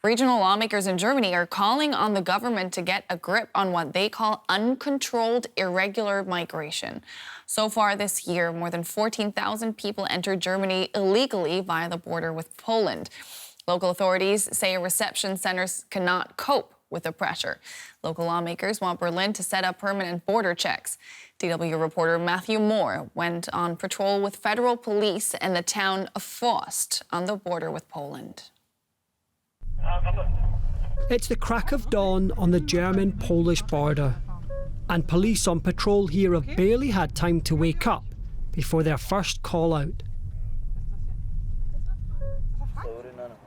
Regional lawmakers in Germany are calling on the government to get a grip on what they call uncontrolled irregular migration. So far this year, more than 14,000 people entered Germany illegally via the border with Poland. Local authorities say reception centers cannot cope with the pressure. Local lawmakers want Berlin to set up permanent border checks. DW reporter Matthew Moore went on patrol with federal police in the town of Forst on the border with Poland. It's the crack of dawn on the German-Polish border, and police on patrol here have barely had time to wake up before their first call-out.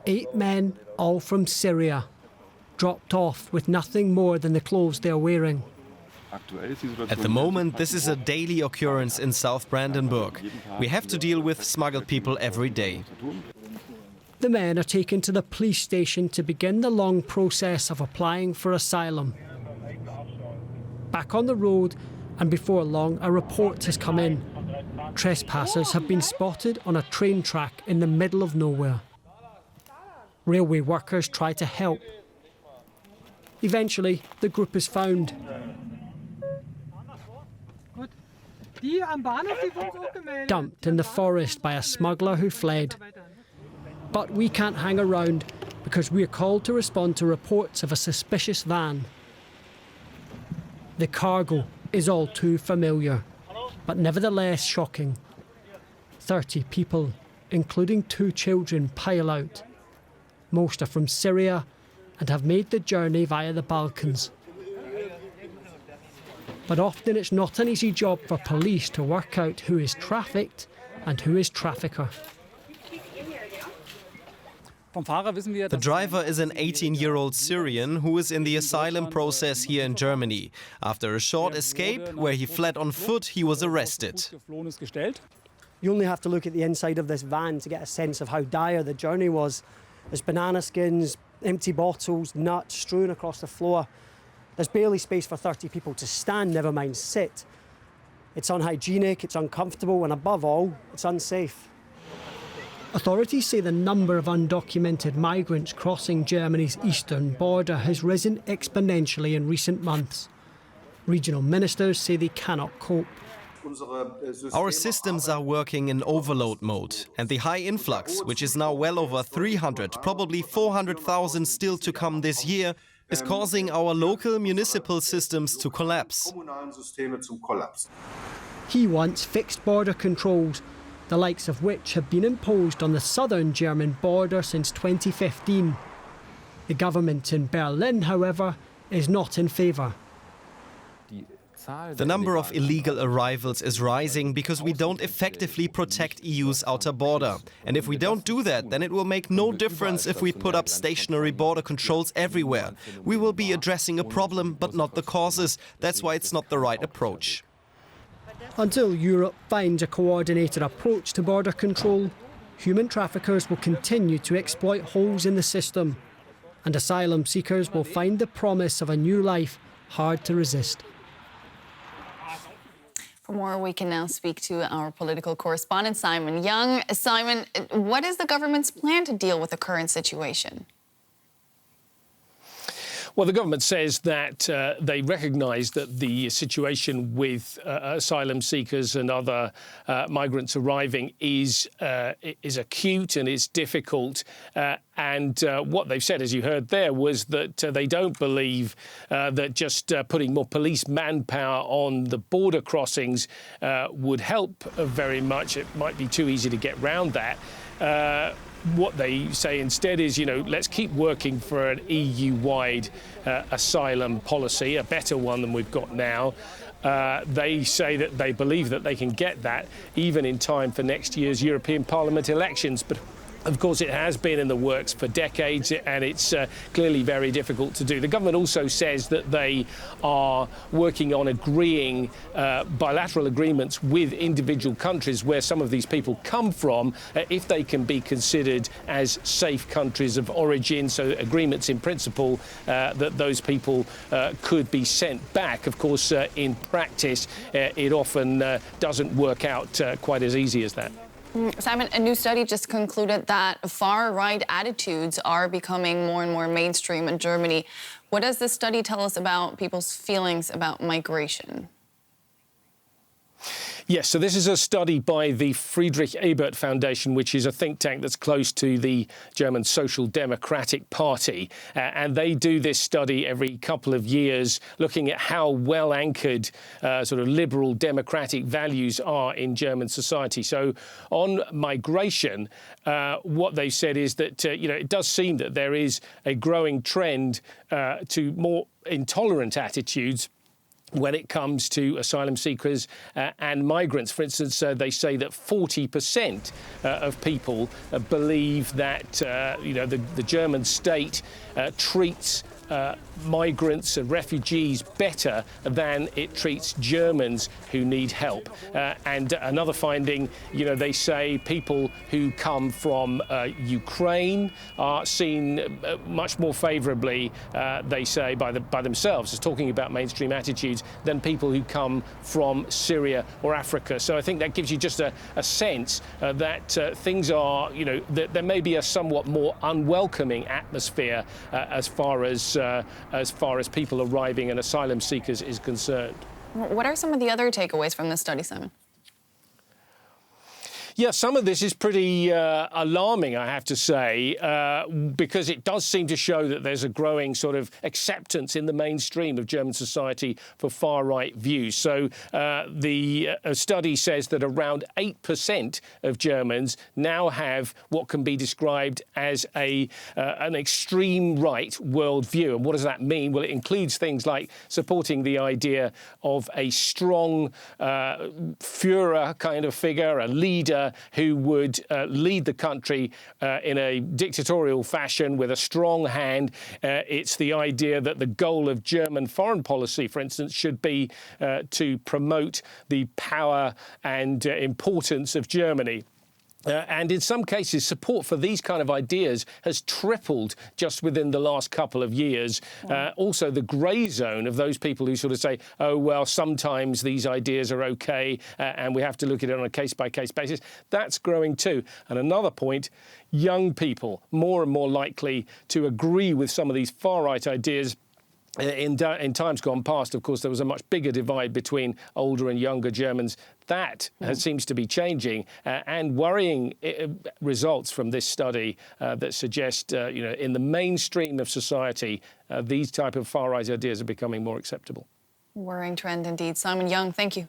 8 men, all from Syria, dropped off with nothing more than the clothes they're wearing. At the moment, this is a daily occurrence in South Brandenburg. We have to deal with smuggled people every day. The men are taken to the police station to begin the long process of applying for asylum. Back on the road, and before long, a report has come in. Trespassers have been spotted on a train track in the middle of nowhere. Railway workers try to help. Eventually, the group is found. Dumped in the forest by a smuggler who fled. But we can't hang around because we're called to respond to reports of a suspicious van. The cargo is all too familiar, but nevertheless shocking. 30 people, including 2 children, pile out. Most are from Syria and have made the journey via the Balkans. But often it's not an easy job for police to work out who is trafficked and who is trafficker. The driver is an 18-year-old Syrian who is in the asylum process here in Germany. After a short escape, where he fled on foot, he was arrested. You only have to look at the inside of this van to get a sense of how dire the journey was. There's banana skins, empty bottles, nuts strewn across the floor. There's barely space for 30 people to stand, never mind sit. It's unhygienic, it's uncomfortable, and above all, it's unsafe. Authorities say the number of undocumented migrants crossing Germany's eastern border has risen exponentially in recent months. Regional ministers say they cannot cope. Our systems are working in overload mode, and the high influx, which is now well over 300, probably 400,000 still to come this year, is causing our local municipal systems to collapse. He wants fixed border controls, the likes of which have been imposed on the southern German border since 2015. The government in Berlin, however, is not in favour. The number of illegal arrivals is rising because we don't effectively protect EU's outer border. And if we don't do that, then it will make no difference if we put up stationary border controls everywhere. We will be addressing a problem, but not the causes. That's why it's not the right approach. Until Europe finds a coordinated approach to border control, human traffickers will continue to exploit holes in the system, and asylum seekers will find the promise of a new life hard to resist. For more, we can now speak to our political correspondent, Simon Young. Simon, what is the government's plan to deal with the current situation? Well, the government says that they recognise that the situation with asylum seekers and other migrants arriving is acute and is difficult. And what they've said, as you heard there, was that they don't believe that just putting more police manpower on the border crossings would help very much. It might be too easy to get round that. What they say instead is, let's keep working for an EU-wide asylum policy, a better one than we've got now. They say that they believe that they can get that even in time for next year's European Parliament elections. But of course, it has been in the works for decades, and it's clearly very difficult to do. The government also says that they are working on agreeing bilateral agreements with individual countries where some of these people come from, if they can be considered as safe countries of origin. So agreements in principle that those people could be sent back. Of course, in practice, it often doesn't work out quite as easy as that. Simon, a new study just concluded that far-right attitudes are becoming more and more mainstream in Germany. What does this study tell us about people's feelings about migration? Yes, so this is a study by the Friedrich Ebert Foundation, which is a think tank that's close to the German Social Democratic Party. And they do this study every couple of years, looking at how well anchored sort of liberal democratic values are in German society. So on migration, what they've said is that, it does seem that there is a growing trend to more intolerant attitudes when it comes to asylum seekers and migrants. For instance, they say that 40% of people believe that, the German state treats migrants and refugees better than it treats Germans who need help. And another finding, they say people who come from Ukraine are seen much more favourably, they say, by themselves, as talking about mainstream attitudes, than people who come from Syria or Africa. So I think that gives you just a sense that things are, that there may be a somewhat more unwelcoming atmosphere as far as people arriving and asylum seekers is concerned. What are some of the other takeaways from this study, Simon? Yeah, some of this is pretty alarming, I have to say, because it does seem to show that there's a growing sort of acceptance in the mainstream of German society for far-right views. So the study says that around 8% of Germans now have what can be described as an extreme right worldview. And what does that mean? Well, it includes things like supporting the idea of a strong Führer kind of figure, a leader who would lead the country in a dictatorial fashion with a strong hand. It's the idea that the goal of German foreign policy, for instance, should be to promote the power and importance of Germany. And in some cases, support for these kind of ideas has tripled just within the last couple of years. Also, the grey zone of those people who sort of say, oh, well, sometimes these ideas are OK and we have to look at it on a case-by-case basis, that's growing too. And another point, young people more and more likely to agree with some of these far-right ideas. In times gone past, of course, there was a much bigger divide between older and younger Germans. That seems to be changing, and worrying results from this study that suggest, in the mainstream of society, these type of far-right ideas are becoming more acceptable. Worrying trend indeed. Simon Young, thank you.